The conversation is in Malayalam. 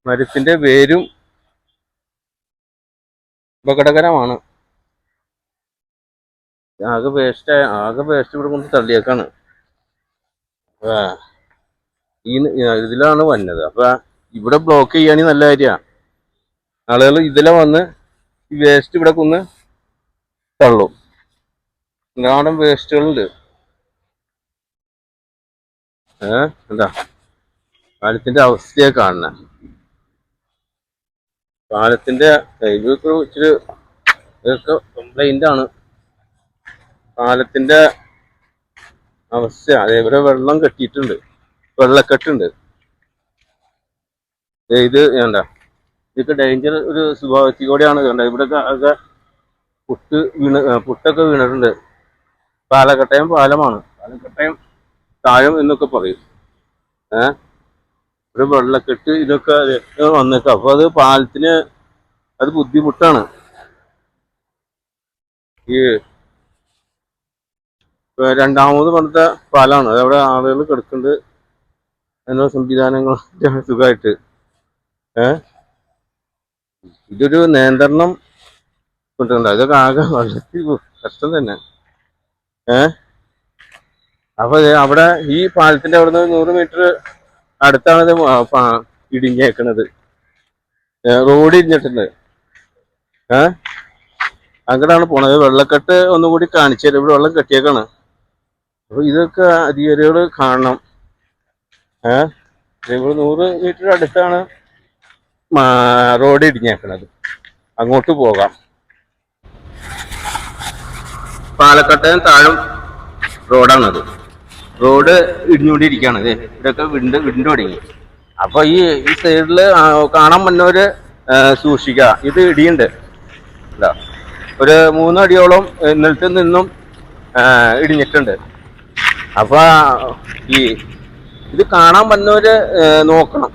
മരത്തിന്റെ വേരും അപകടകരമാണ്. ആകെ വേസ്റ്റ് ഇവിടെ കൊണ്ട് തള്ളിയേക്കാണ്. ഇതിലാണ് വന്നത്. അപ്പൊ ഇവിടെ ബ്ലോക്ക് ചെയ്യാണെങ്കിൽ നല്ല കാര്യമാണ്. ആളുകൾ ഇതിലെ വന്ന് ഈ വേസ്റ്റ് ഇവിടെ കൊന്ന് തള്ളും. നാടൻ വേസ്റ്റുകളുണ്ട്. എന്താ പാലത്തിന്റെ അവസ്ഥയെ കാണുന്ന പാലത്തിന്റെ ഇതൊക്കെ ഇച്ചിരി ഇതൊക്കെ കംപ്ലൈന്റ് ആണ്. പാലത്തിന്റെ അവസ്ഥ അതേപോലെ വെള്ളം കെട്ടിയിട്ടുണ്ട്, വെള്ളക്കെട്ടുണ്ട്. ഇത് വേണ്ട, ഇതൊക്കെ ഡേഞ്ചർ ഒരു സ്വഭാവത്തിൽ കൂടെയാണ് കണ്ട. ഇവിടെയൊക്കെ ആകെ പുട്ടൊക്കെ വീണിട്ടുണ്ട്. പാലക്കട്ടയം പാലമാണ്, പാലക്കട്ടയം താഴം എന്നൊക്കെ പറയും. ഒരു വെള്ളക്കെട്ട് ഇതൊക്കെ വന്നേക്കാം. അപ്പൊ അത് പാലത്തിന് അത് ബുദ്ധിമുട്ടാണ്. ഈ രണ്ടാമത് പണിത പാലാണ്, അതവിടെ ആളുകൾ കിടക്കുന്നുണ്ട്. അതിനുള്ള സംവിധാനങ്ങൾ സുഖമായിട്ട്. ഇതൊരു നിയന്ത്രണം കിട്ടുന്നുണ്ട്. ഇതൊക്കെ ആകെ വളരെ കഷ്ടം തന്നെ. അപ്പൊ അവിടെ ഈ പാലത്തിന്റെ അവിടുന്ന് 100 മീറ്റർ അടുത്താണിത് ഇടിഞ്ഞേക്കണത്. റോഡ് ഇടിഞ്ഞിട്ടുണ്ട്. അങ്ങോട്ടാണ് പോണത്. വെള്ളക്കെട്ട് ഒന്നുകൂടി കാണിച്ചു തരാം. ഇവിടെ വെള്ളം കെട്ടിയേക്കാണ്. അപ്പൊ ഇതൊക്കെ അധികാരികൾ കാണണം. ഇവിടെ 100 മീറ്റർ അടുത്താണ് റോഡ് ഇടിഞ്ഞേക്കണത്. അങ്ങോട്ട് പോകാം. പാലക്കട്ടയം താഴം റോഡാണത്. റോഡ് ഇടിഞ്ഞുകൊണ്ടിരിക്കുകയാണ്. ഇതൊക്കെ വിണ്ട് തുടങ്ങി. അപ്പൊ ഈ സൈഡില് കാണാൻ വന്നവര് സൂക്ഷിക്കുക. ഇത് ഇടിയുണ്ട്. ഒരു 3 അടിയോളം നിലത്ത് നിന്നും ഇടിഞ്ഞിട്ടുണ്ട്. അപ്പൊ ഇത് കാണാൻ വന്നവര് നോക്കണം.